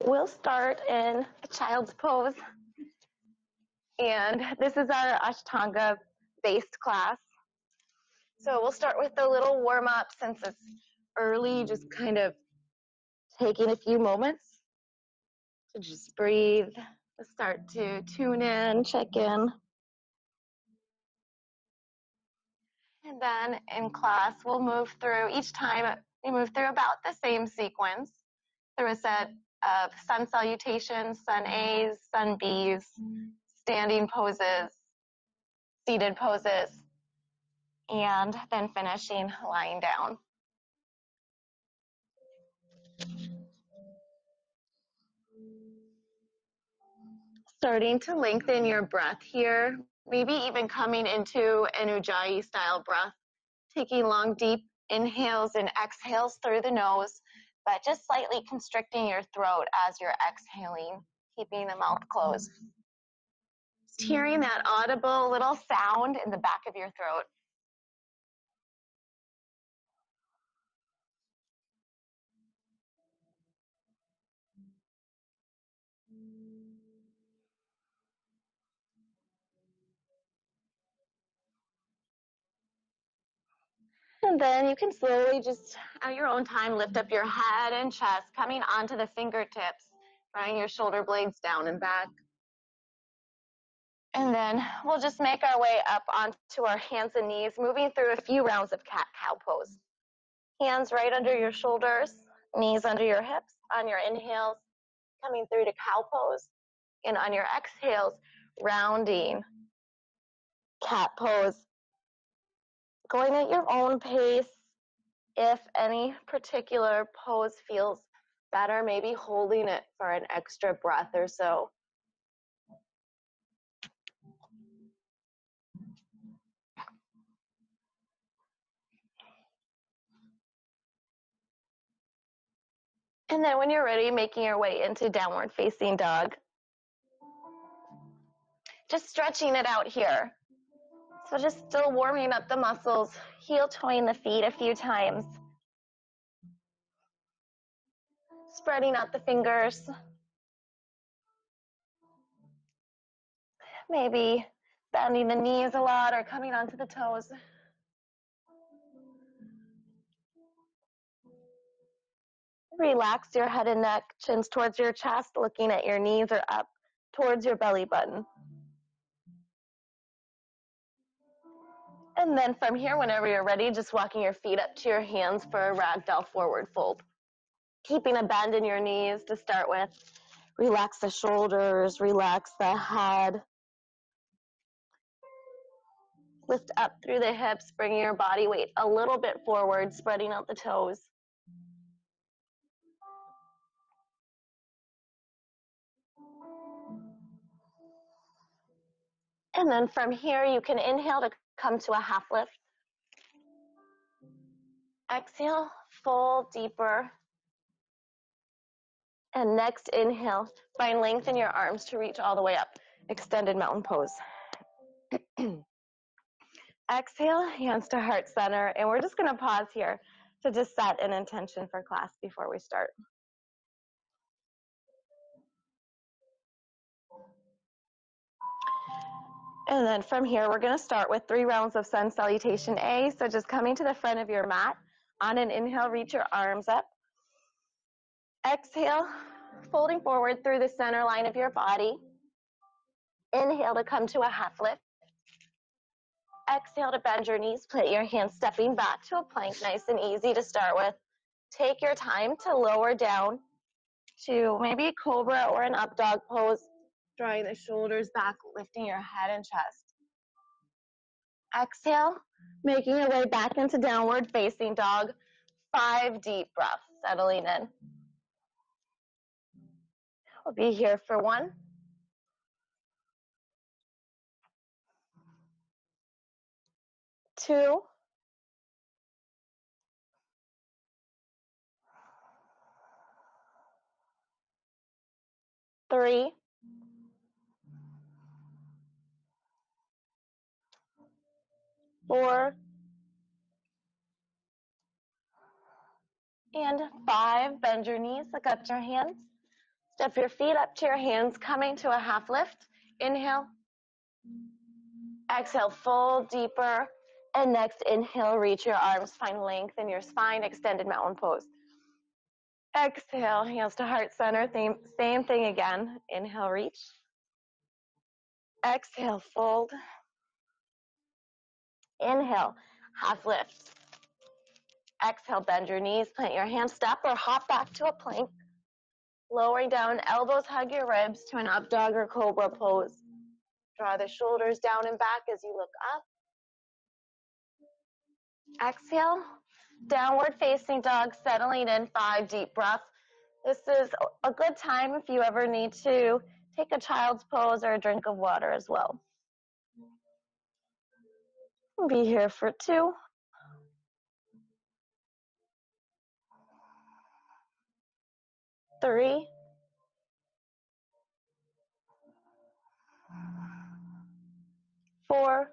We'll start in a child's pose, and this is our Ashtanga based class. So we'll start with a little warm up since it's early, just kind of taking a few moments to just breathe, start to tune in, check in. And then in class, we'll move through, each time we move through about the same sequence through a set of sun salutations, sun A's, sun B's, standing poses, seated poses, and then finishing lying down. Starting to lengthen your breath here, maybe even coming into an Ujjayi style breath, taking long, deep inhales and exhales through the nose, but just slightly constricting your throat as you're exhaling, keeping the mouth closed. Just hearing that audible little sound in the back of your throat. And then you can slowly just at your own time lift up your head and chest, coming onto the fingertips, drawing your shoulder blades down and back. And then we'll just make our way up onto our hands and knees, moving through a few rounds of cat-cow pose. Hands right under your shoulders, knees under your hips. On your inhales, coming through to cow pose. And on your exhales, rounding cat pose. Going at your own pace. If any particular pose feels better, maybe holding it for an extra breath or so. And then when you're ready, making your way into downward facing dog. Just stretching it out here. So just still warming up the muscles, heel toeing the feet a few times. Spreading out the fingers. Maybe bending the knees a lot or coming onto the toes. Relax your head and neck, chins towards your chest, looking at your knees or up towards your belly button. And then from here, whenever you're ready, just walking your feet up to your hands for a ragdoll forward fold. Keeping a bend in your knees to start with. Relax the shoulders, relax the head. Lift up through the hips, bringing your body weight a little bit forward, spreading out the toes. And then from here, you can inhale to come to a half lift. Exhale, fold deeper. And next inhale, find length in your arms to reach all the way up. Extended mountain pose. Exhale, hands to heart center. And we're just going to pause here to just set an intention for class before we start. And then from here, we're going to start with 3 rounds of sun salutation A. So just coming to the front of your mat. On an inhale, reach your arms up. Exhale, folding forward through the center line of your body. Inhale to come to a half lift. Exhale to bend your knees, put your hands stepping back to a plank, nice and easy to start with. Take your time to lower down to maybe a cobra or an up dog pose, drawing the shoulders back, lifting your head and chest. Exhale, making your way back into downward facing dog. 5 deep breaths, settling in. We'll be here for 1, 2, 3, 4, and 5. Bend your knees, look up to your hands. Step your feet up to your hands, coming to a half lift. Inhale. Exhale, fold deeper. And next, inhale, reach your arms, find length in your spine, extended mountain pose. Exhale, hands to heart center, same thing again. Inhale, reach. Exhale, fold. Inhale, half lift. Exhale, bend your knees, plant your hands, step or hop back to a plank. Lowering down, elbows hug your ribs to an up dog or cobra pose. Draw the shoulders down and back as you look up. Exhale, downward facing dog, settling in, 5 deep breaths. This is a good time if you ever need to take a child's pose or a drink of water as well. Be here for 2. 3. 4.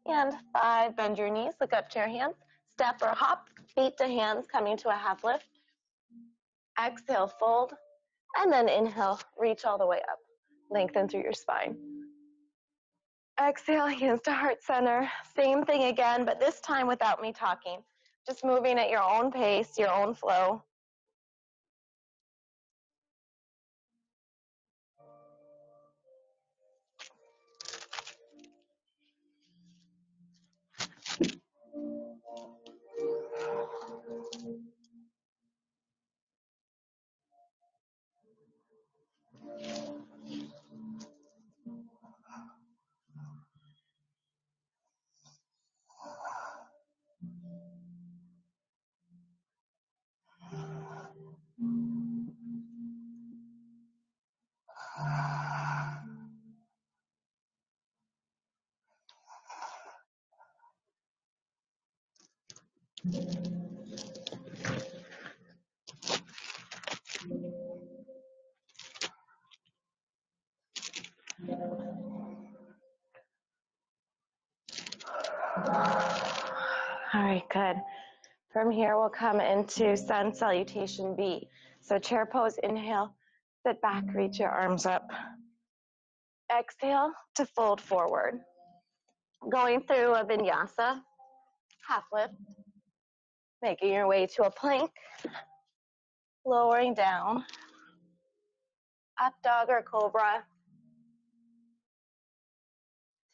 And 5. Bend your knees, look up to your hands. Step or hop, feet to hands, coming to a half lift. Exhale, fold. And then inhale, reach all the way up. Lengthen through your spine. Exhale, hands to heart center. Same thing again, but this time without me talking. Just moving at your own pace, your own flow. All right, good. From here, we'll come into sun salutation B. So chair pose, inhale, sit back, reach your arms up. Exhale to fold forward. Going through a vinyasa, half lift, making your way to a plank, lowering down, up dog or cobra,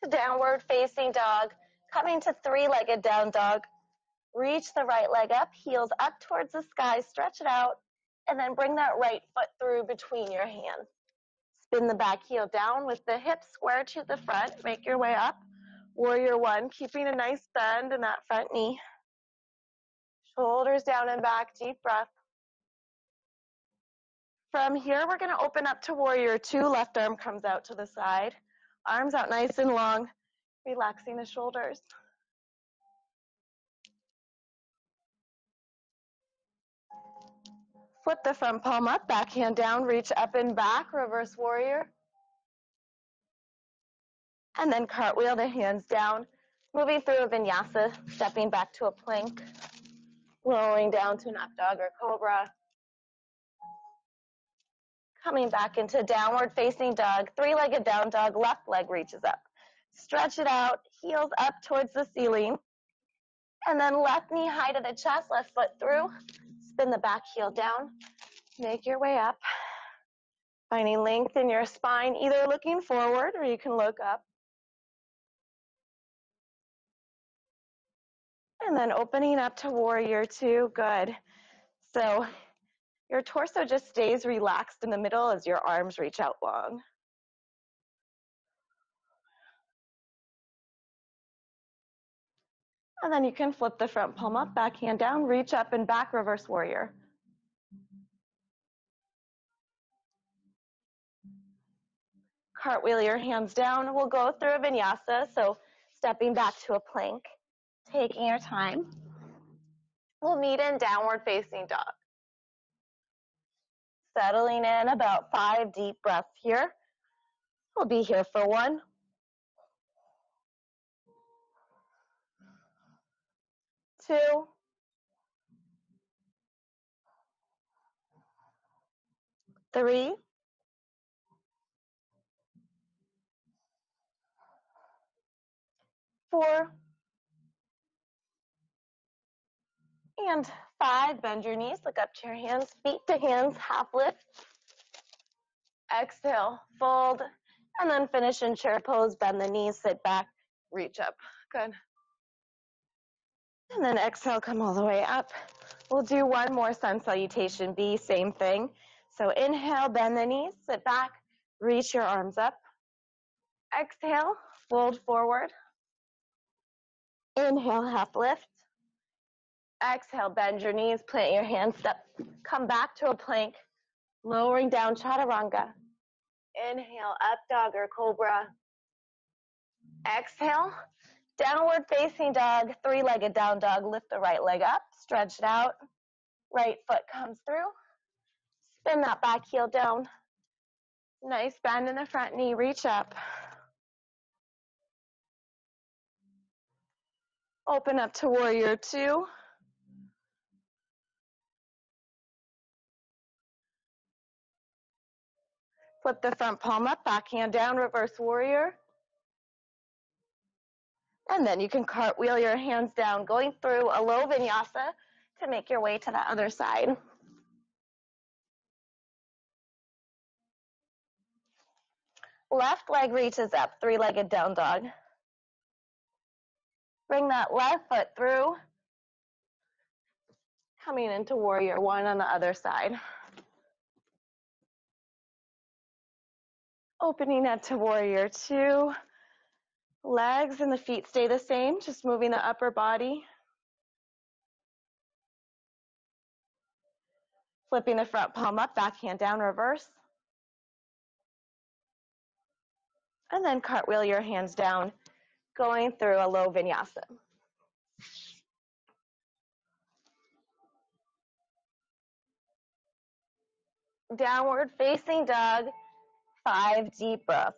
to downward facing dog, coming to 3-legged down dog. Reach the right leg up, heels up towards the sky, stretch it out, and then bring that right foot through between your hands. Spin the back heel down with the hips square to the front, make your way up. Warrior 1, keeping a nice bend in that front knee. Shoulders down and back, deep breath. From here, we're gonna open up to Warrior 2, left arm comes out to the side. Arms out nice and long, relaxing the shoulders. Flip the front palm up, back hand down, reach up and back, reverse warrior. And then cartwheel the hands down, moving through a vinyasa, stepping back to a plank, lowering down to an up dog or cobra. Coming back into downward facing dog, 3-legged down dog, left leg reaches up. Stretch it out, heels up towards the ceiling. And then left knee high to the chest, left foot through. Spin the back heel down, make your way up. Finding length in your spine, either looking forward or you can look up. And then opening up to Warrior 2, good. So your torso just stays relaxed in the middle as your arms reach out long. And then you can flip the front palm up, back hand down, reach up and back, reverse warrior. Cartwheel your hands down. We'll go through a vinyasa, so stepping back to a plank, taking your time. We'll meet in downward facing dog. Settling in, about 5 deep breaths here. We'll be here for 1, 2, 3, 4, and 5. Bend your knees, look up to your hands, feet to hands, half lift. Exhale, fold, and then finish in chair pose. Bend the knees, sit back, reach up. Good. And then exhale, come all the way up. We'll do one more sun salutation B, same thing. So inhale, bend the knees, sit back, reach your arms up. Exhale, fold forward. Inhale, half lift. Exhale, bend your knees, plant your hands up. Come back to a plank, lowering down, chaturanga. Inhale, up dog or cobra. Exhale, downward facing dog, 3-legged down dog. Lift the right leg up, stretch it out. Right foot comes through. Spin that back heel down. Nice bend in the front knee, reach up. Open up to warrior 2. Flip the front palm up, back hand down, reverse warrior. And then you can cartwheel your hands down, going through a low vinyasa to make your way to the other side. Left leg reaches up, 3-legged down dog. Bring that left foot through, coming into warrior 1 on the other side. Opening up to warrior 2. Legs and the feet stay the same, just moving the upper body. Flipping the front palm up, back hand down, reverse. And then cartwheel your hands down, going through a low vinyasa. Downward facing dog, 5 deep breaths.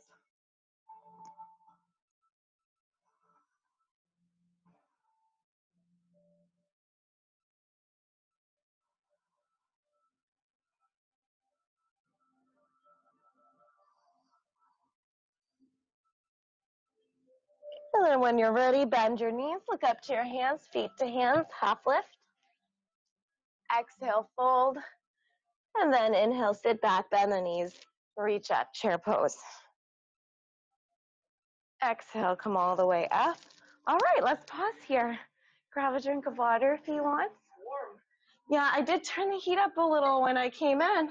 And then when you're ready, bend your knees, look up to your hands, feet to hands, half lift. Exhale, fold. And then inhale, sit back, bend the knees, reach up, chair pose. Exhale, come all the way up. All right, let's pause here. Grab a drink of water if you want. Warm. Yeah, I did turn the heat up a little when I came in.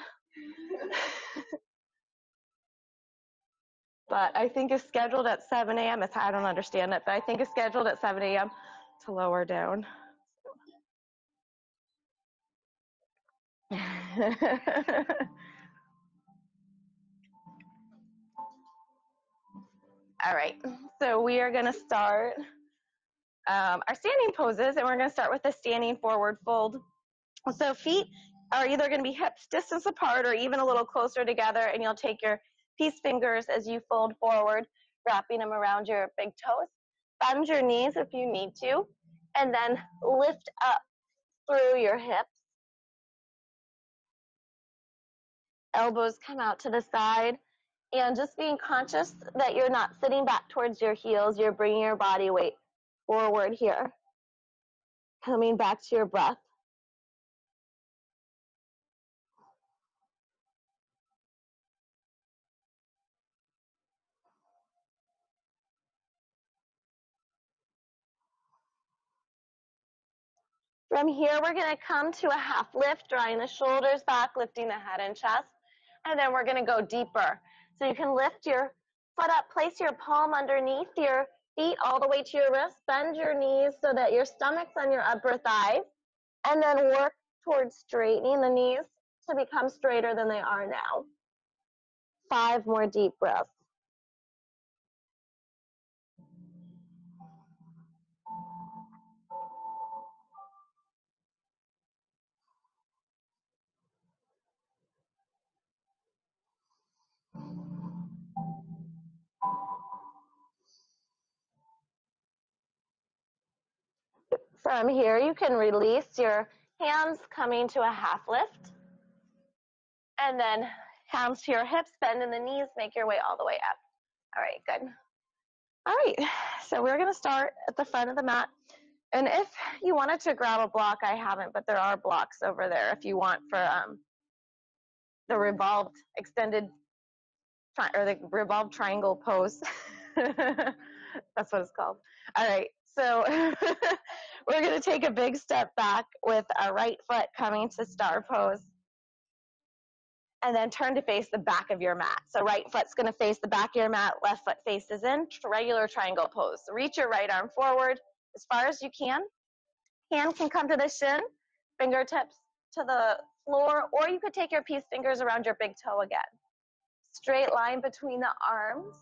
But I think it's scheduled at 7 a.m. I don't understand it, but I think it's scheduled at 7 a.m. to lower down. All right, so we are going to start our standing poses, and we're going to start with the standing forward fold. So feet are either going to be hips distance apart or even a little closer together, and you'll take your peace fingers as you fold forward, wrapping them around your big toes. Bend your knees if you need to, and then lift up through your hips. Elbows come out to the side, and just being conscious that you're not sitting back towards your heels, you're bringing your body weight forward here. Coming back to your breath. From here, we're going to come to a half lift, drawing the shoulders back, lifting the head and chest, and then we're going to go deeper. So you can lift your foot up, place your palm underneath your feet all the way to your wrist, bend your knees so that your stomach's on your upper thighs, and then work towards straightening the knees to become straighter than they are now. 5 more deep breaths. From here, you can release your hands, coming to a half lift. And then Hands to your hips, bend in the knees, make your way all the way up. All right, good. All right, so we're gonna start at the front of the mat. And if you wanted to grab a block, I haven't, but there are blocks over there if you want for the revolved extended or the revolved triangle pose. That's what it's called. All right, so we're going to take a big step back with our right foot coming to star pose, and then turn to face the back of your mat. So right foot's going to face the back of your mat, left foot faces in, regular triangle pose. So reach your right arm forward as far as you can. Hand can come to the shin, fingertips to the floor, or you could take your peace fingers around your big toe again. Straight line between the arms.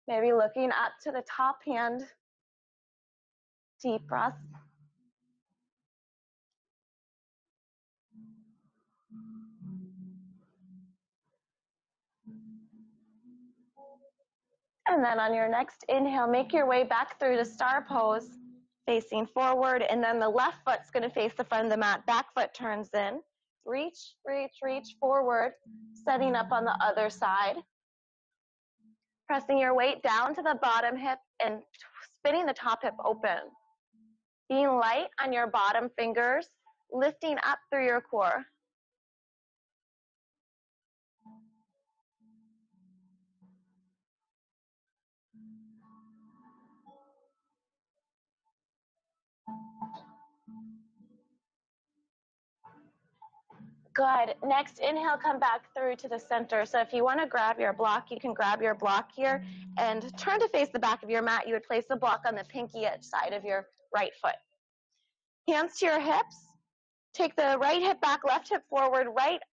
Maybe looking up to the top hand. Deep breath. And then on your next inhale, make your way back through to star pose, facing forward, and then the left foot's going to face the front of the mat. Back foot turns in. Reach, reach, reach forward, setting up on the other side. Pressing your weight down to the bottom hip and spinning the top hip open. Being light on your bottom fingers, lifting up through your core. Good. Next, inhale, come back through to the center. So if you want to grab your block, you can grab your block here and turn to face the back of your mat. You would place the block on the pinky edge side of your right foot. Hands to your hips. Take the right hip back, left hip forward.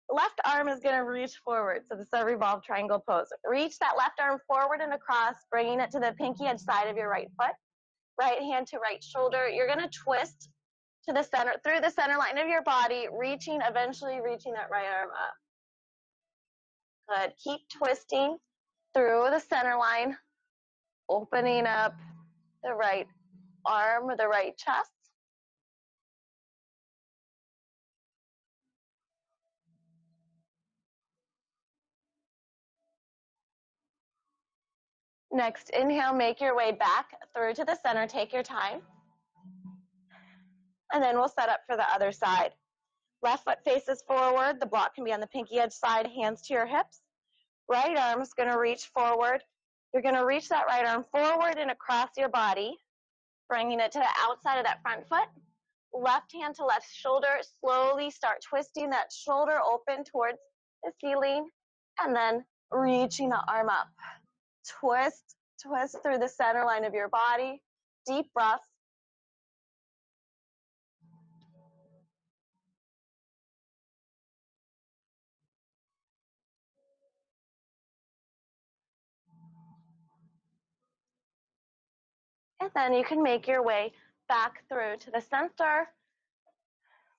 Left arm is going to reach forward. So this is a revolved triangle pose. Reach that left arm forward and across, bringing it to the pinky edge side of your right foot. Right hand to right shoulder. You're going to twist to the center, through the center line of your body, eventually reaching that right arm up. Good. Keep twisting through the center line, opening up the right arm or the right chest. Next, inhale, make your way back through to the center. Take your time. And then we'll set up for the other side. Left foot faces forward. The block can be on the pinky edge side, hands to your hips. Right arm is going to reach forward. You're going to reach that right arm forward and across your body, bringing it to the outside of that front foot. Left hand to left shoulder. Slowly start twisting that shoulder open towards the ceiling, and then reaching the arm up. Twist, twist through the center line of your body. Deep breath. And then you can make your way back through to the center.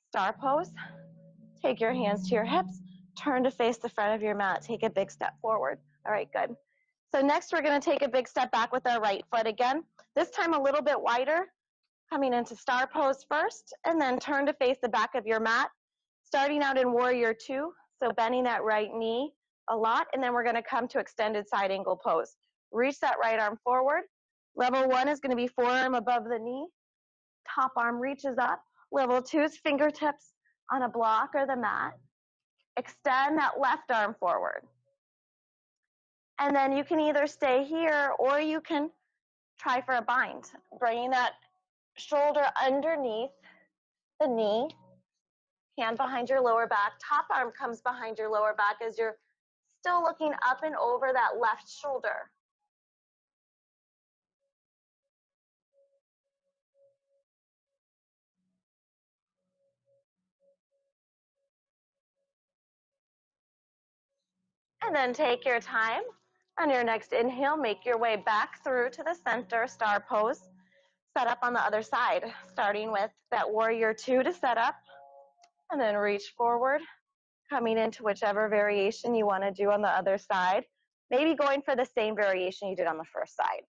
Star pose. Take your hands to your hips. Turn to face the front of your mat. Take a big step forward. All right, good. So next we're going to take a big step back with our right foot again. This time a little bit wider. Coming into star pose first, and then turn to face the back of your mat. Starting out in warrior two, so bending that right knee a lot, and then we're going to come to extended side angle pose. Reach that right arm forward. Level one is going to be forearm above the knee. Top arm reaches up. Level two is fingertips on a block or the mat. Extend that left arm forward. And then you can either stay here or you can try for a bind. Bringing that shoulder underneath the knee, hand behind your lower back, top arm comes behind your lower back as you're still looking up and over that left shoulder. And then take your time. On your next inhale, make your way back through to the center, star pose. Set up on the other side, starting with that warrior two to set up, and then reach forward, coming into whichever variation you want to do on the other side. Maybe going for the same variation you did on the first side.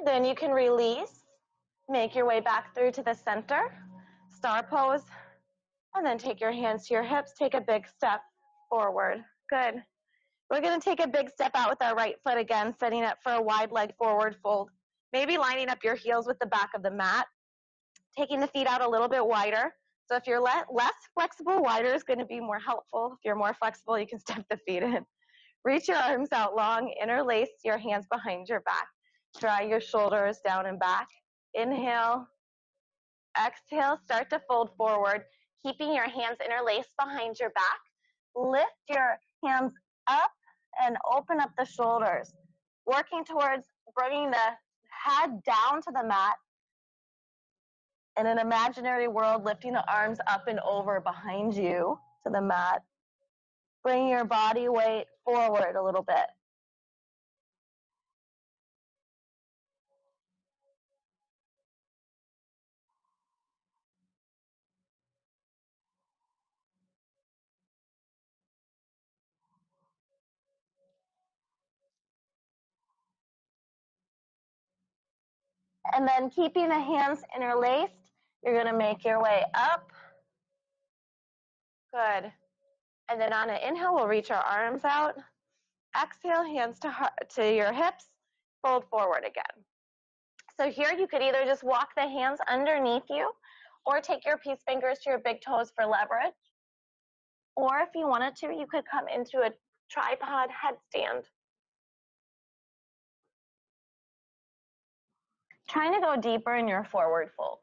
Then you can release, make your way back through to the center, star pose, and then take your hands to your hips, take a big step forward. Good. We're going to take a big step out with our right foot again, setting up for a wide leg forward fold. Maybe lining up your heels with the back of the mat, taking the feet out a little bit wider. So if you're less flexible, wider is going to be more helpful. If you're more flexible, you can step the feet in. Reach your arms out long, interlace your hands behind your back. Draw your shoulders down and back. Inhale, exhale, start to fold forward, keeping your hands interlaced behind your back. Lift your hands up and open up the shoulders, working towards bringing the head down to the mat. In an imaginary world, lifting the arms up and over behind you to the mat. Bring your body weight forward a little bit. And then keeping the hands interlaced, you're going to make your way up. Good. And then on an inhale, we'll reach our arms out. Exhale, hands to your hips, fold forward again. So here you could either just walk the hands underneath you or take your peace fingers to your big toes for leverage. Or if you wanted to, you could come into a tripod headstand. Trying to go deeper in your forward fold.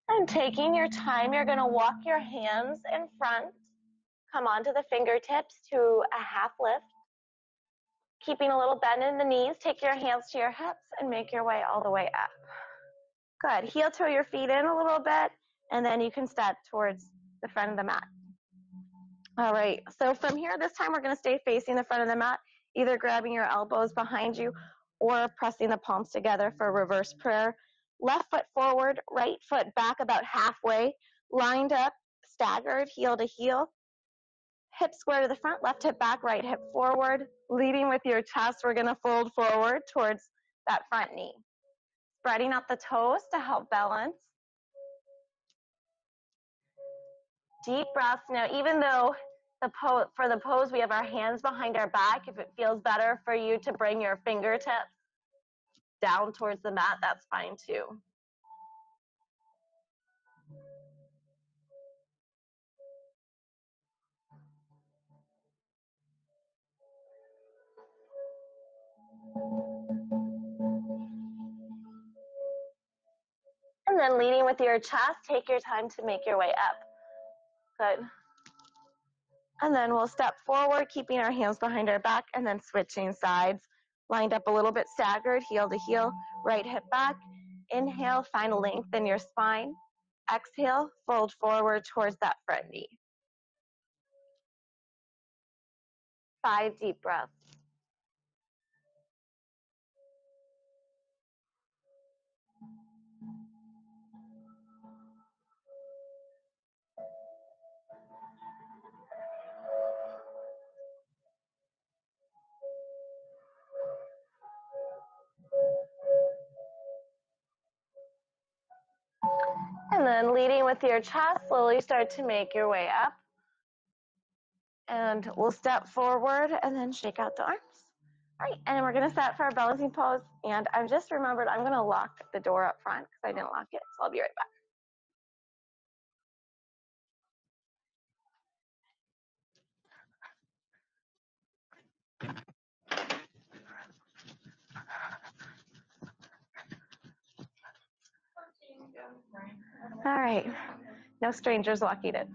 And taking your time, you're going to walk your hands in front, come onto the fingertips to a half lift. Keeping a little bend in the knees, take your hands to your hips and make your way all the way up. Good. Heel toe your feet in a little bit, and then you can step towards the front of the mat. All right. So from here, this time we're going to stay facing the front of the mat, either grabbing your elbows behind you or pressing the palms together for reverse prayer. Left foot forward, right foot back about halfway, lined up, staggered, heel to heel. Hip square to the front, left hip back, right hip forward. Leading with your chest, we're going to fold forward towards that front knee. Spreading out the toes to help balance. Deep breaths. Now, even though for the pose we have our hands behind our back, if it feels better for you to bring your fingertips down towards the mat, that's fine too. And then leading with your chest, take your time to make your way up. Good. And then we'll step forward, keeping our hands behind our back, and then switching sides. Lined up a little bit staggered, heel to heel, right hip back. Inhale, find length in your spine. Exhale, fold forward towards that front knee. 5 deep breaths. And then leading with your chest, slowly start to make your way up. And we'll step forward and then shake out the arms. All right, and then we're going to set for our balancing pose. And I've just remembered I'm going to lock the door up front because I didn't lock it. So I'll be right back. All right. No strangers walking in.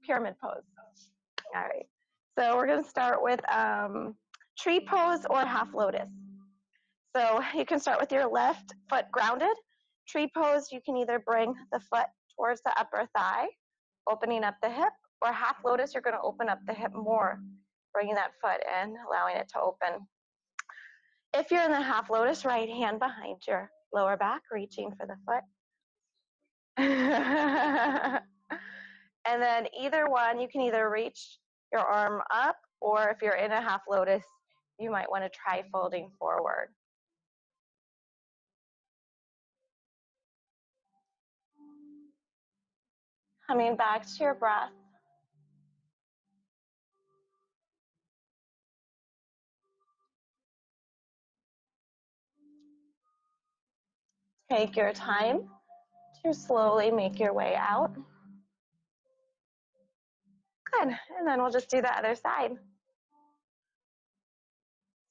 Pyramid pose. All right. So we're going to start with tree pose or half lotus. So you can start with your left foot grounded. Tree pose, you can either bring the foot towards the upper thigh, opening up the hip, or half lotus, you're going to open up the hip more, bringing that foot in, allowing it to open. If you're in the half lotus, right hand behind your lower back, reaching for the foot. And then either one, you can either reach your arm up, or if you're in a half lotus, you might want to try folding forward. Coming back to your breath. Take your time to slowly make your way out. Good, and then we'll just do the other side.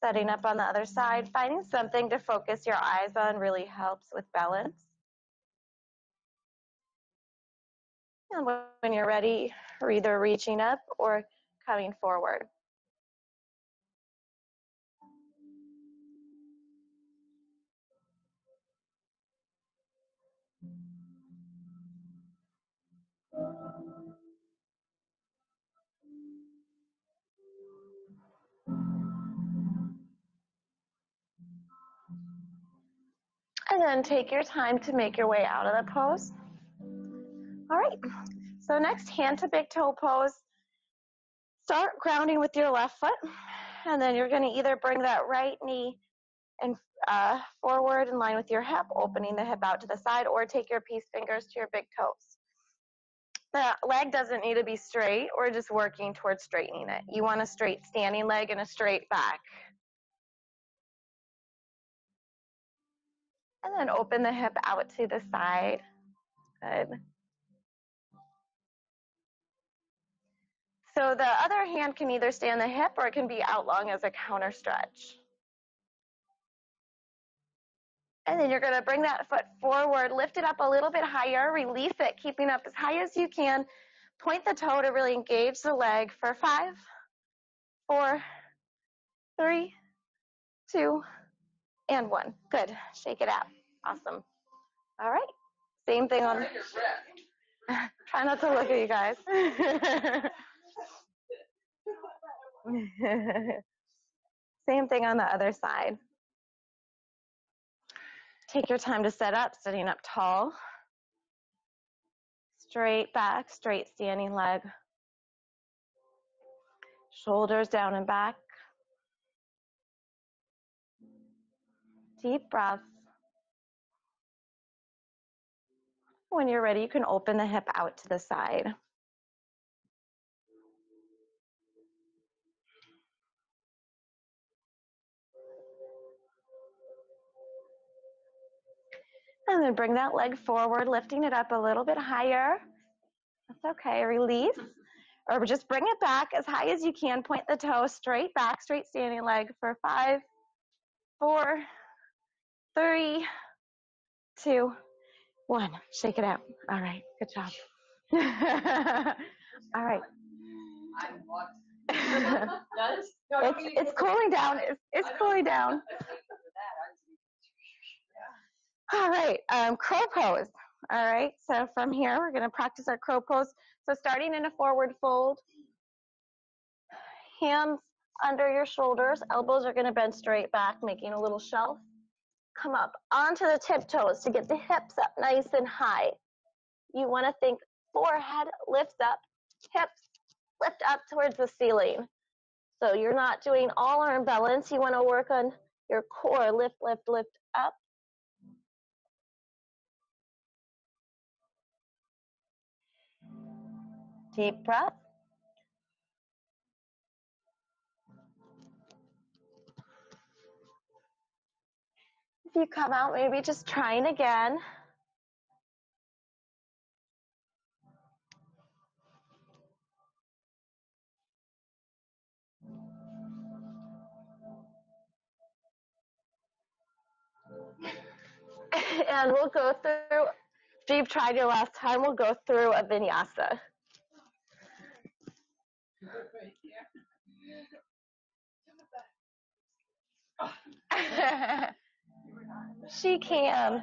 Setting up on the other side, finding something to focus your eyes on really helps with balance. And when you're ready, you're either reaching up or coming forward. And then take your time to make your way out of the pose. All right, so next, hand to big toe pose. Start grounding with your left foot, and then you're going to either bring that right knee and forward in line with your hip, opening the hip out to the side, or take your peace fingers to your big toes. The leg doesn't need to be straight. We're just working towards straightening it. You want a straight standing leg and a straight back. And then open the hip out to the side. Good. So the other hand can either stay on the hip or it can be out long as a counter stretch. And then you're going to bring that foot forward, lift it up a little bit higher, release it, keeping up as high as you can. Point the toe to really engage the leg for 5, 4, 3, 2, and 1. Good. Shake it out. Awesome. All right. Same thing on. Try not to look at you guys. Same thing on the other side. Take your time to set up, sitting up tall. Straight back, straight standing leg. Shoulders down and back. Deep breaths. When you're ready, you can open the hip out to the side. And then bring that leg forward, lifting it up a little bit higher. That's okay. Release. Or just bring it back as high as you can. Point the toe straight back, straight standing leg for 5, 4, 3, 2, 1. Shake it out. All right. Good job. All right. It's cooling down. It's cooling down. All right. Crow pose. All right. So from here, we're going to practice our crow pose. So starting in a forward fold, hands under your shoulders, elbows are going to bend straight back, making a little shelf. Come up onto the tiptoes to get the hips up nice and high. You want to think forehead lifts up, hips lift up towards the ceiling. So you're not doing all arm balance. You want to work on your core, lift, lift, lift up. Deep breath. If you come out, maybe just trying again. And we'll go through, if you've tried your last time, we'll go through a vinyasa. She can.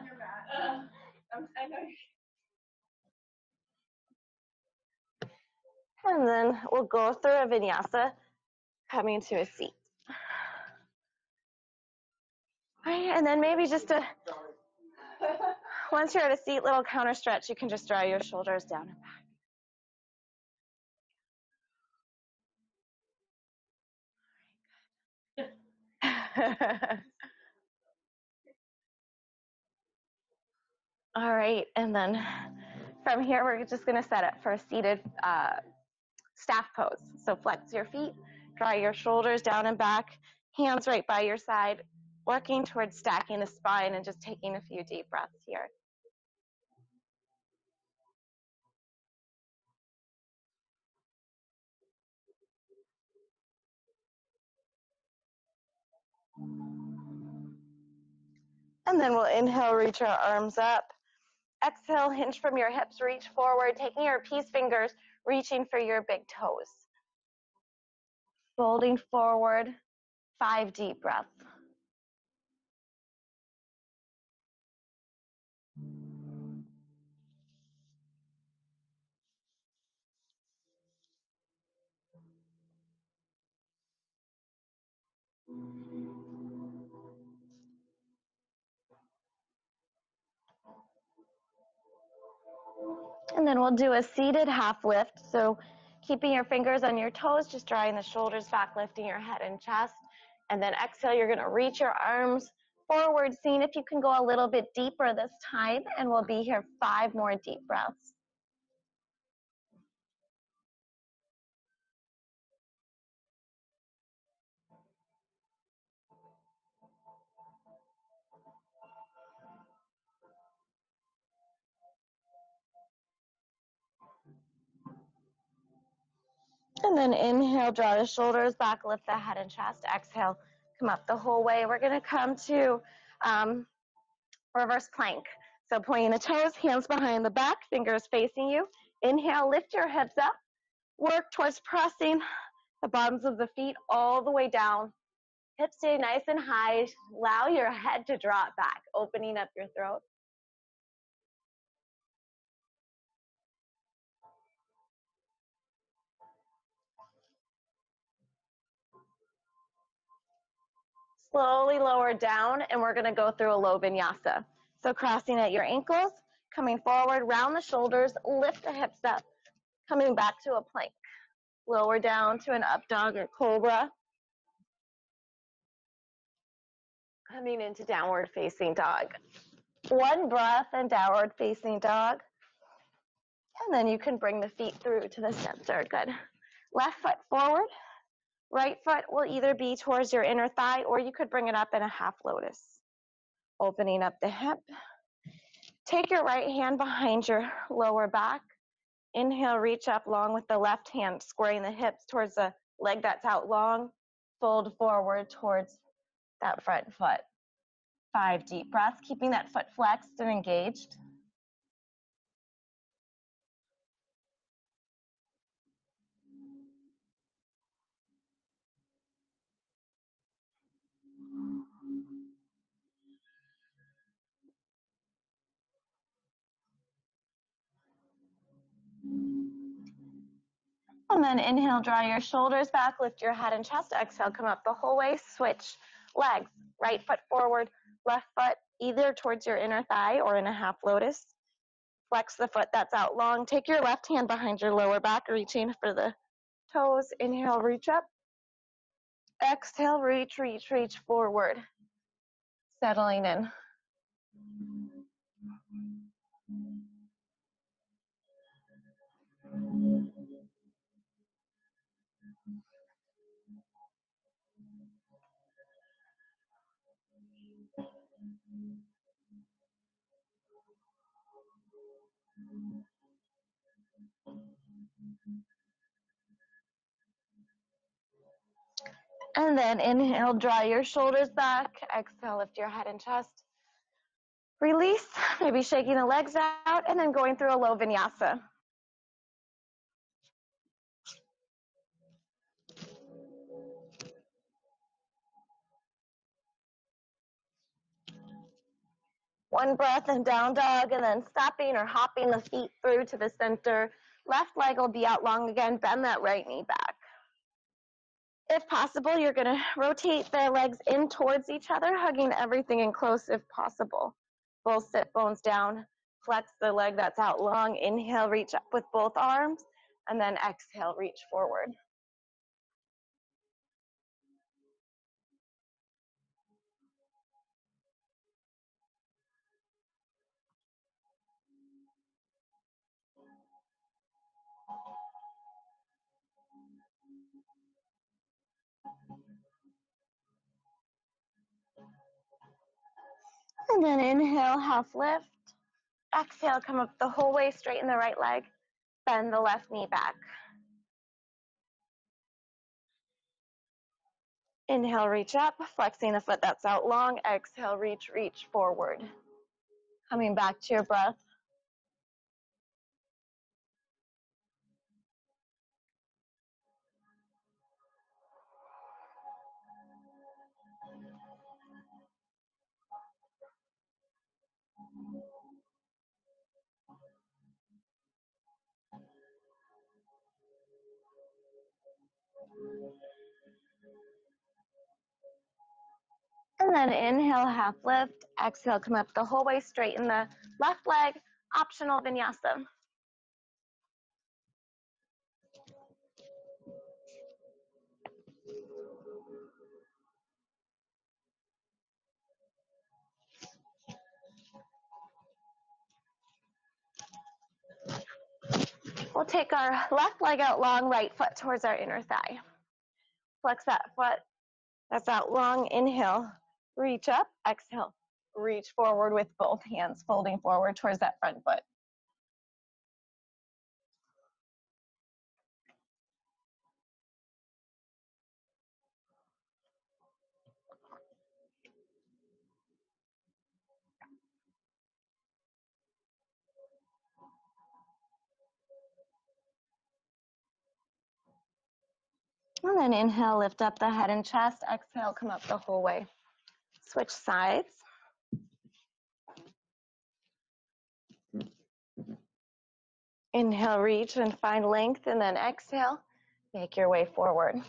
And then we'll go through a vinyasa, coming to a seat. Right, and then maybe just once you're at a seat, little counter stretch, you can just draw your shoulders down and back. All right, and then from here, we're just gonna set up for a seated staff pose. So flex your feet, draw your shoulders down and back, hands right by your side, working towards stacking the spine and just taking a few deep breaths here. And then we'll inhale, reach our arms up. Exhale, hinge from your hips, reach forward, taking your peace fingers, reaching for your big toes. Folding forward, 5 deep breaths. And then we'll do a seated half lift. So keeping your fingers on your toes, just drawing the shoulders back, lifting your head and chest. And then exhale, you're gonna reach your arms forward, seeing if you can go a little bit deeper this time. And we'll be here 5 more deep breaths. And then inhale, draw the shoulders back, lift the head and chest. Exhale, come up the whole way. We're gonna come to reverse plank. So pointing the toes, hands behind the back, fingers facing you. Inhale, lift your hips up. Work towards pressing the bottoms of the feet all the way down. Hips stay nice and high. Allow your head to drop back, opening up your throat. Slowly lower down, and we're gonna go through a low vinyasa. So crossing at your ankles, coming forward, round the shoulders, lift the hips up, coming back to a plank. Lower down to an up dog or cobra. Coming into downward facing dog. 1 breath and downward facing dog. And then you can bring the feet through to the center. Good. Left foot forward. Right foot will either be towards your inner thigh, or you could bring it up in a half lotus. Opening up the hip. Take your right hand behind your lower back. Inhale, reach up long with the left hand, squaring the hips towards the leg that's out long. Fold forward towards that front foot. 5 deep breaths, keeping that foot flexed and engaged. And then inhale, draw your shoulders back, lift your head and chest. Exhale, come up the whole way, switch legs. Right foot forward, left foot either towards your inner thigh or in a half lotus. Flex the foot that's out long. Take your left hand behind your lower back, reaching for the toes. Inhale, reach up. Exhale, reach, reach, reach forward. Settling in. And then inhale, draw your shoulders back. Exhale, lift your head and chest. Release, maybe shaking the legs out, and then going through a low vinyasa. One breath and down dog, and then stopping or hopping the feet through to the center. Left leg will be out long again. Bend that right knee back. If possible, you're going to rotate the legs in towards each other, hugging everything in close if possible. Both sit bones down. Flex the leg that's out long. Inhale, reach up with both arms, and then exhale, reach forward. And then inhale, half lift. Exhale, come up the whole way, straighten the right leg. Bend the left knee back. Inhale, reach up, flexing the foot that's out long. Exhale, reach forward. Coming back to your breath. And then inhale, half lift. Exhale, come up the whole way, straighten the left leg. Optional vinyasa. We'll take our left leg out long, right foot towards our inner thigh. Flex that foot that's out long. Inhale, reach up. Exhale, reach forward with both hands, folding forward towards that front foot. And then inhale, lift up the head and chest. Exhale, come up the whole way. Switch sides. Inhale, reach and find length, and then exhale, make your way forward.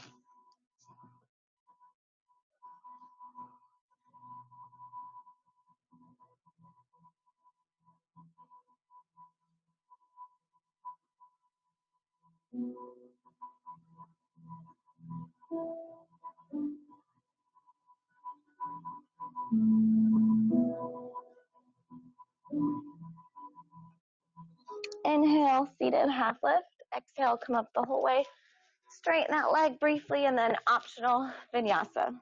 Inhale, seated half lift. Exhale, come up the whole way. Straighten that leg briefly, and then optional vinyasa.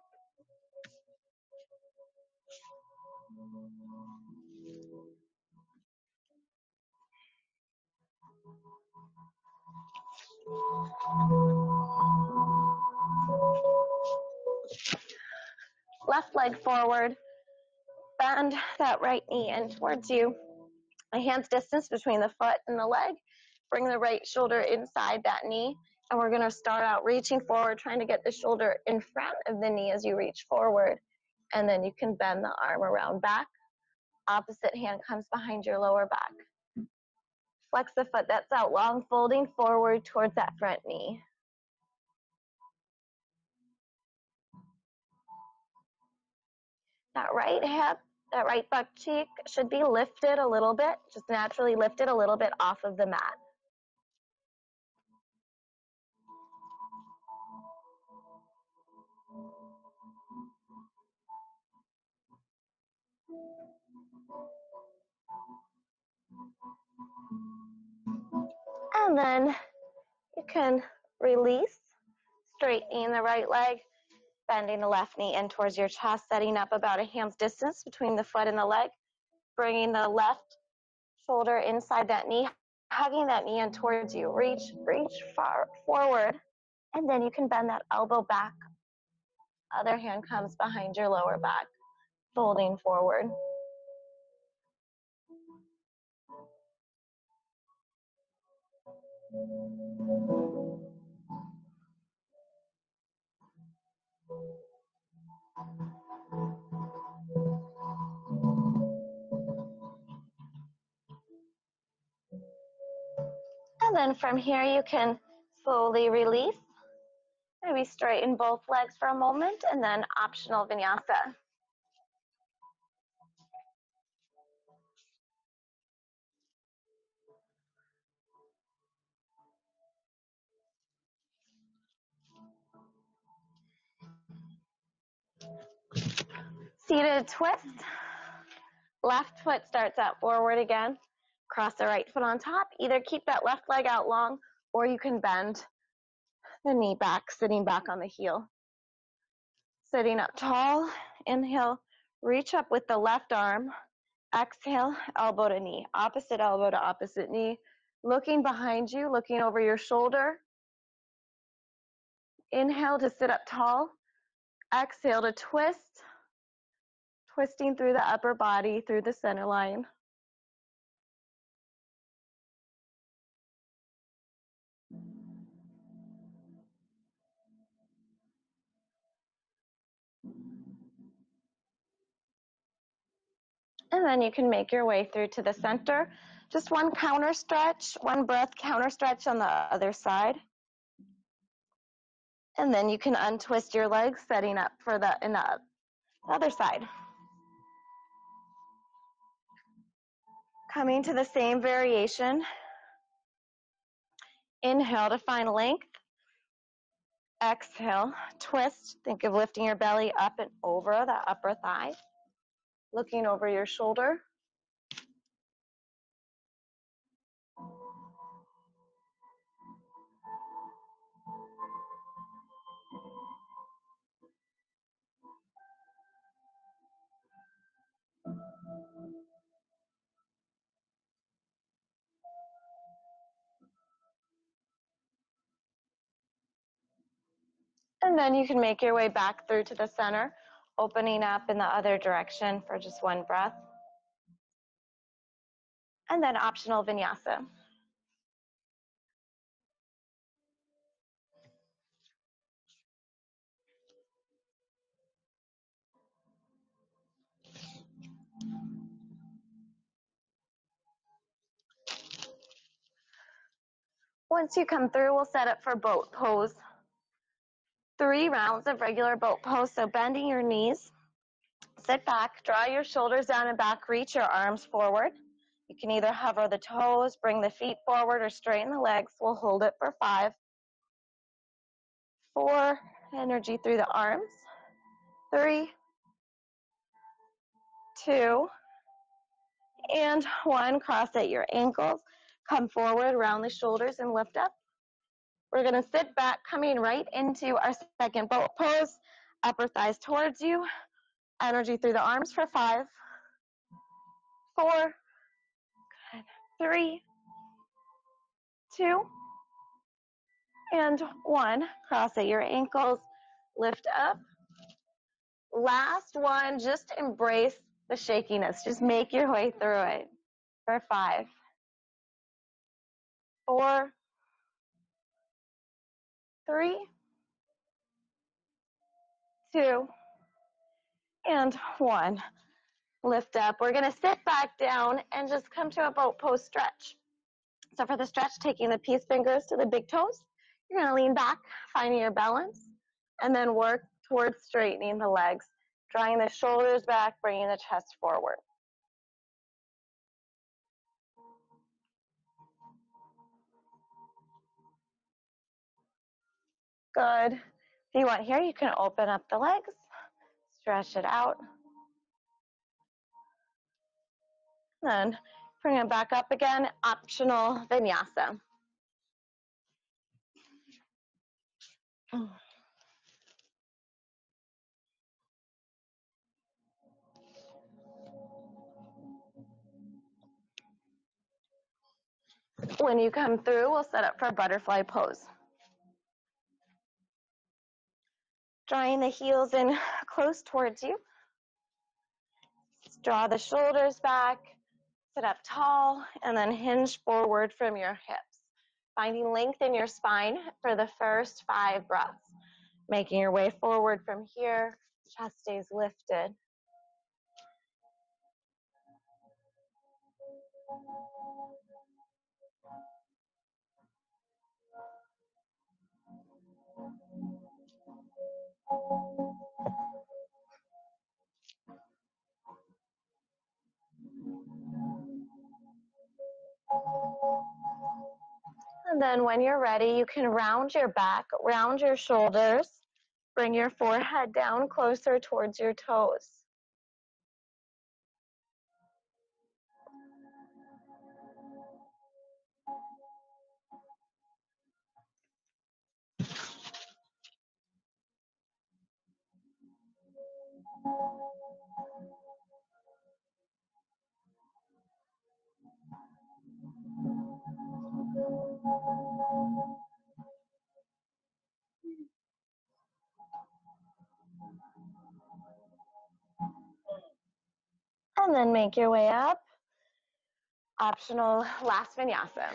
Left leg forward. Bend that right knee in towards you. A hand's distance between the foot and the leg. Bring the right shoulder inside that knee. And we're going to start out reaching forward, trying to get the shoulder in front of the knee as you reach forward. And then you can bend the arm around back. Opposite hand comes behind your lower back. Flex the foot that's out long, folding forward towards that front knee. That right hip, that right butt cheek should be lifted a little bit, just naturally lifted a little bit off of the mat. And then you can release, straightening the right leg, bending the left knee in towards your chest, setting up about a hand's distance between the foot and the leg, bringing the left shoulder inside that knee, hugging that knee in towards you. Reach far forward, and then you can bend that elbow back. Other hand comes behind your lower back, folding forward. Then from here, you can slowly release. Maybe straighten both legs for a moment, and then optional vinyasa. Seated twist. Left foot starts out forward again. Cross the right foot on top. Either keep that left leg out long, or you can bend the knee back, sitting back on the heel. Sitting up tall, inhale, reach up with the left arm. Exhale, elbow to knee, opposite elbow to opposite knee. Looking behind you, looking over your shoulder. Inhale to sit up tall. Exhale to twist, twisting through the upper body, through the center line. And then you can make your way through to the center. Just one counter stretch, one breath counter stretch on the other side. And then you can untwist your legs, setting up for the other side. Coming to the same variation. Inhale to find length. Exhale, twist. Think of lifting your belly up and over the upper thigh. Looking over your shoulder. And then you can make your way back through to the center, opening up in the other direction for just one breath. And then optional vinyasa. Once you come through, we'll set up for boat pose. 3 rounds of regular boat pose, so bending your knees. Sit back, draw your shoulders down and back, reach your arms forward. You can either hover the toes, bring the feet forward, or straighten the legs. We'll hold it for 5, 4, energy through the arms, 3, 2, and 1. Cross at your ankles, come forward, round the shoulders, and lift up. We're going to sit back, coming right into our second boat pose, upper thighs towards you, energy through the arms for 5, 4, 3, 2, and 1. Cross at your ankles, lift up. Last one, just embrace the shakiness. Just make your way through it for 5, 4, 3, 2, and 1. Lift up. We're going to sit back down and just come to a boat pose stretch. So for the stretch, taking the peace fingers to the big toes, you're going to lean back, finding your balance, and then work towards straightening the legs, drawing the shoulders back, bringing the chest forward. Good. If you want here, you can open up the legs, stretch it out. Then bring it back up again, optional vinyasa. When you come through, we'll set up for butterfly pose. Drawing the heels in close towards you. Draw the shoulders back, sit up tall, and then hinge forward from your hips. Finding length in your spine for the first 5 breaths. Making your way forward from here, chest stays lifted. And then when you're ready, you can round your back, round your shoulders, bring your forehead down closer towards your toes. And then make your way up. Optional last vinyasa.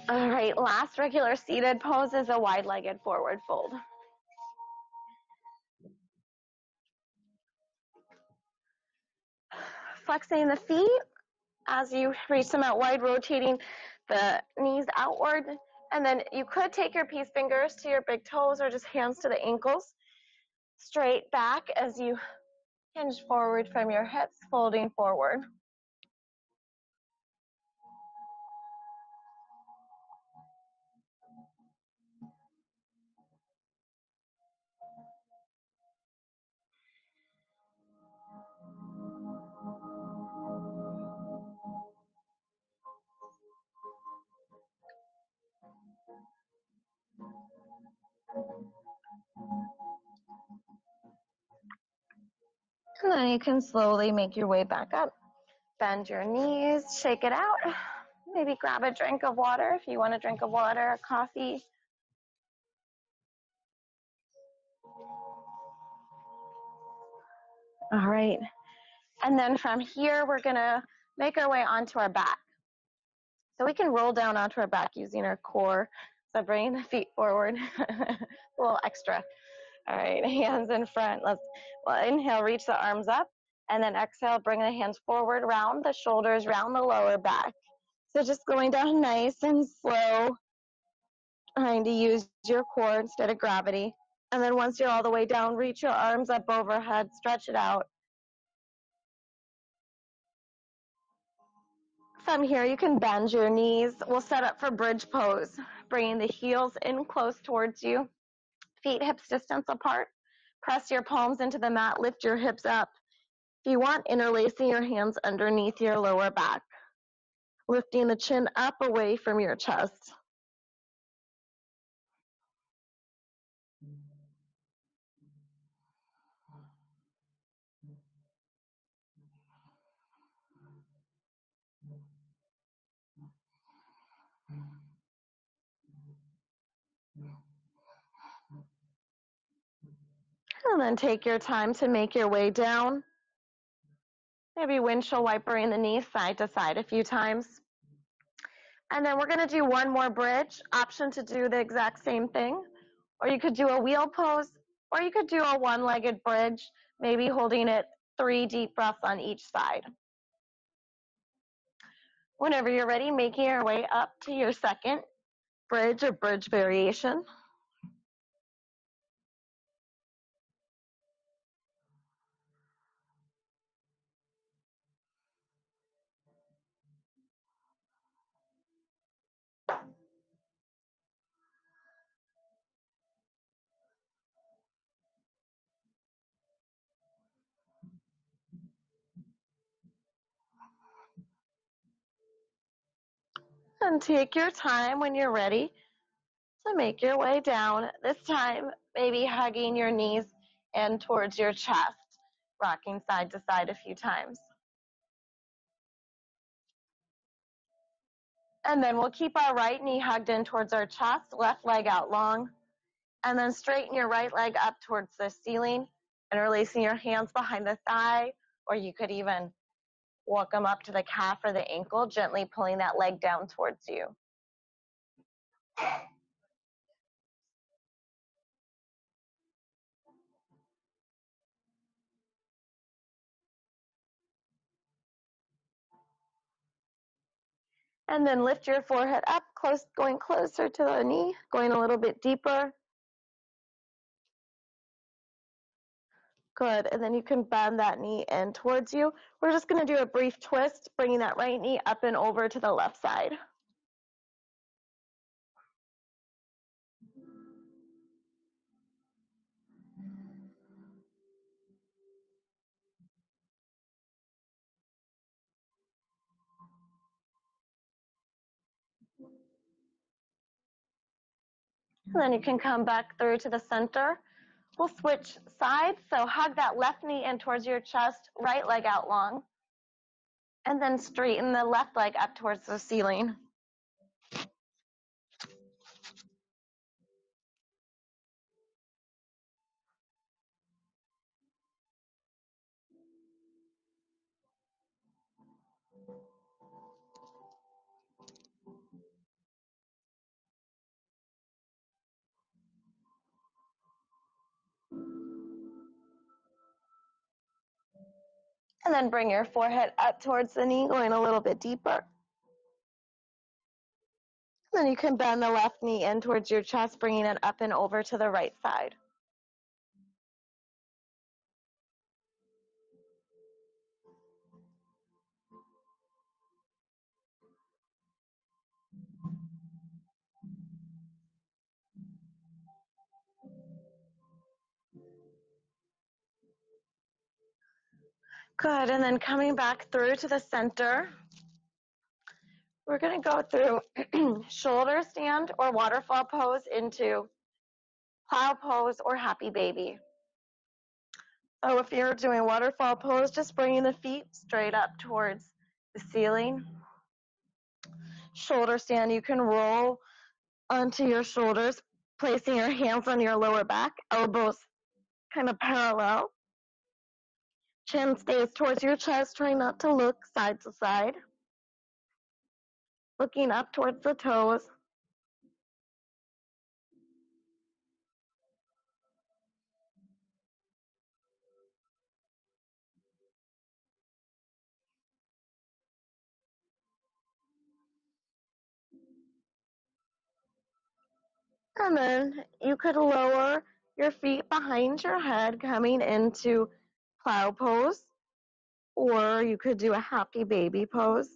All right, last regular seated pose is a wide-legged forward fold. Flexing the feet as you reach them out wide, rotating the knees outward. And then you could take your peace fingers to your big toes or just hands to the ankles. Straight back as you hinge forward from your hips, folding forward. And then you can slowly make your way back up. Bend your knees, shake it out. Maybe grab a drink of water if you want a drink of water, a coffee. All right. And then from here, we're going to make our way onto our back. So we can roll down onto our back using our core. So bringing the feet forward, a little extra. All right, hands in front. Well, inhale, reach the arms up. And then exhale, bring the hands forward, round the shoulders, round the lower back. So just going down nice and slow, trying to use your core instead of gravity. And then once you're all the way down, reach your arms up overhead, stretch it out. From here, you can bend your knees. We'll set up for bridge pose, bringing the heels in close towards you, feet hips distance apart. Press your palms into the mat, lift your hips up. If you want, interlacing your hands underneath your lower back, lifting the chin up away from your chest. And then take your time to make your way down. Maybe windshield wipering the knees side to side a few times. And then we're going to do one more bridge, option to do the exact same thing. Or you could do a wheel pose, or you could do a one-legged bridge, maybe holding it 3 deep breaths on each side. Whenever you're ready, making your way up to your second bridge or bridge variation. And take your time when you're ready to make your way down. This time, maybe hugging your knees and towards your chest, rocking side to side a few times. And then we'll keep our right knee hugged in towards our chest, left leg out long. And then straighten your right leg up towards the ceiling and releasing your hands behind the thigh, or you could even walk them up to the calf or the ankle, gently pulling that leg down towards you. And then lift your forehead up, going closer to the knee, going a little bit deeper. Good, and then you can bend that knee in towards you. We're just gonna do a brief twist, bringing that right knee up and over to the left side. And then you can come back through to the center. We'll switch sides, so hug that left knee in towards your chest, right leg out long. And then straighten the left leg up towards the ceiling. And then bring your forehead up towards the knee, going a little bit deeper. And then you can bend the left knee in towards your chest, bringing it up and over to the right side. Good, and then coming back through to the center, we're going to go through shoulder stand or waterfall pose into plow pose or happy baby. So if you're doing waterfall pose, just bringing the feet straight up towards the ceiling. Shoulder stand, you can roll onto your shoulders, placing your hands on your lower back, elbows kind of parallel. Chin stays towards your chest, trying not to look side to side. Looking up towards the toes. And then you could lower your feet behind your head, coming into plow pose, or you could do a happy baby pose.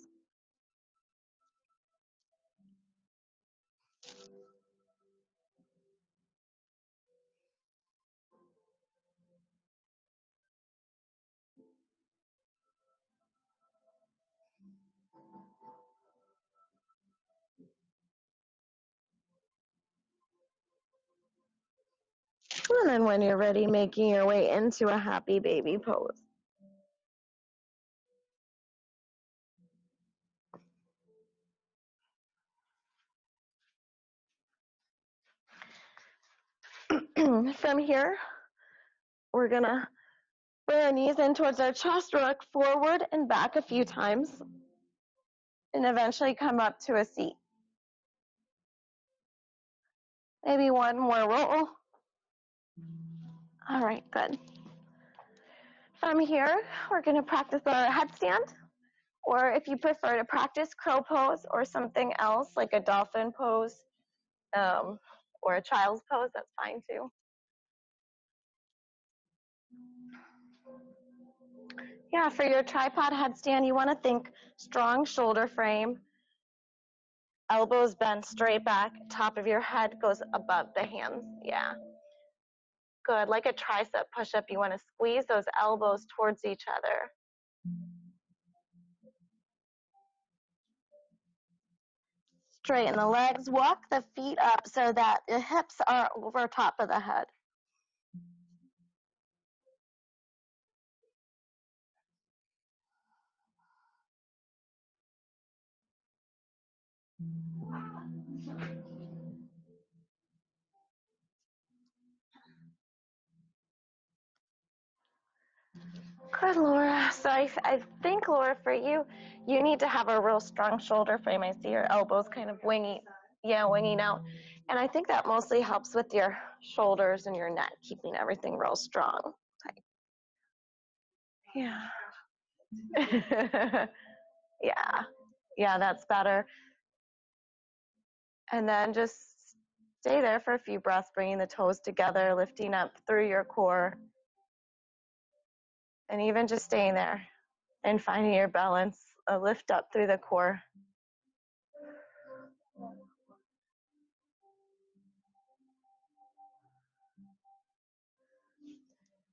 And then when you're ready, making your way into a happy baby pose. From here, we're gonna bring our knees in towards our chest, rock forward and back a few times, and eventually come up to a seat. Maybe one more roll. All right, good. From here, we're gonna practice our headstand, or if you prefer to practice crow pose or something else like a dolphin pose or a child's pose, that's fine too. Yeah, for your tripod headstand, you want to think strong shoulder frame, elbows bent straight back, top of your head goes above the hands. Yeah. Good. Like a tricep push-up, you want to squeeze those elbows towards each other. Straighten the legs, walk the feet up so that the hips are over top of the head. Good, Laura. So I think, Laura, for you, you need to have a real strong shoulder frame. I see your elbows kind of winging out. And I think that mostly helps with your shoulders and your neck, keeping everything real strong. Yeah. Yeah. Yeah, that's better. And then just stay there for a few breaths, bringing the toes together, lifting up through your core, and even just staying there and finding your balance, a lift up through the core.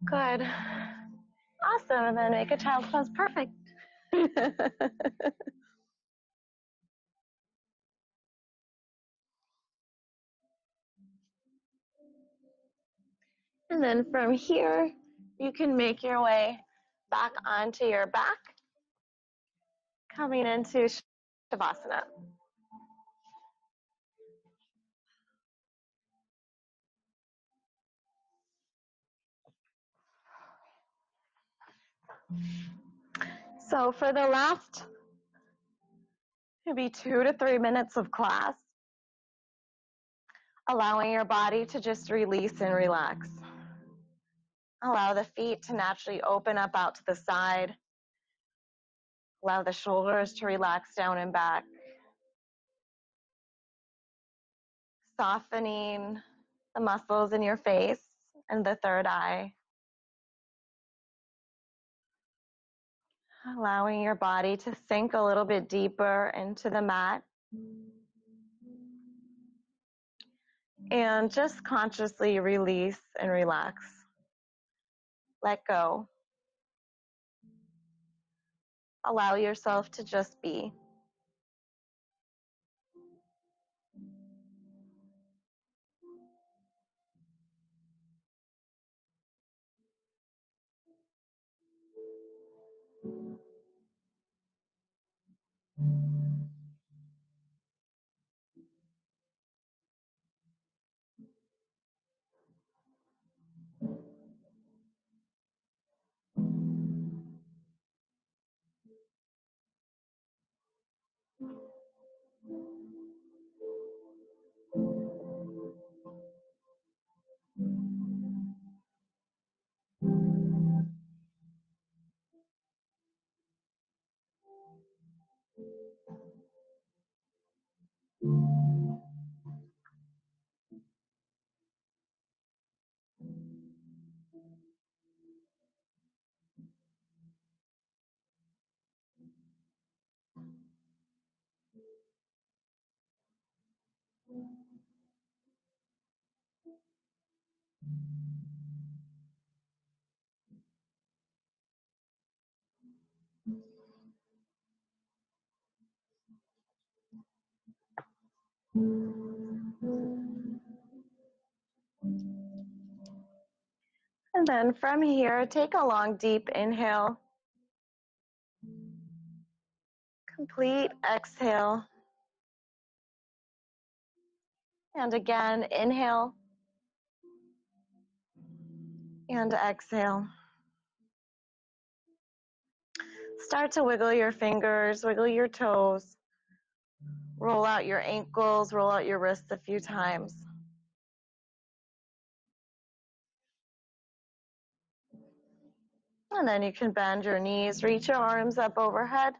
Good. Awesome. And then make a child's pose. Perfect. And then from here, you can make your way back onto your back, coming into Shavasana. So for the last maybe 2 to 3 minutes of class, allowing your body to just release and relax. Allow the feet to naturally open up out to the side. Allow the shoulders to relax down and back. Softening the muscles in your face and the third eye. Allowing your body to sink a little bit deeper into the mat. And just consciously release and relax. Let go. Allow yourself to just be. And then from here, take a long, deep inhale. Complete exhale. And again, inhale. And exhale. Start to wiggle your fingers, wiggle your toes. Roll out your ankles, roll out your wrists a few times. And then you can bend your knees, reach your arms up overhead.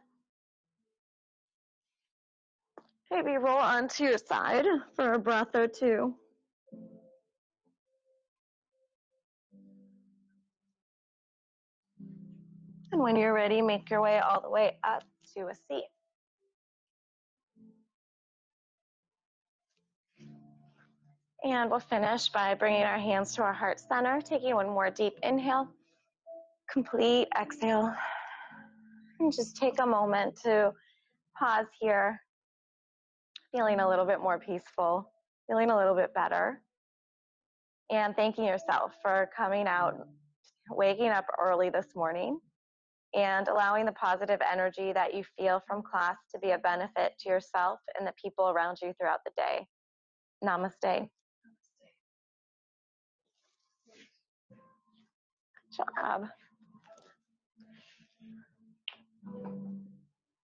Maybe roll onto your side for a breath or two. And when you're ready, make your way all the way up to a seat. And we'll finish by bringing our hands to our heart center, taking one more deep inhale, complete exhale. And just take a moment to pause here, feeling a little bit more peaceful, feeling a little bit better, and thanking yourself for coming out, waking up early this morning, and allowing the positive energy that you feel from class to be a benefit to yourself and the people around you throughout the day. Namaste. Good job.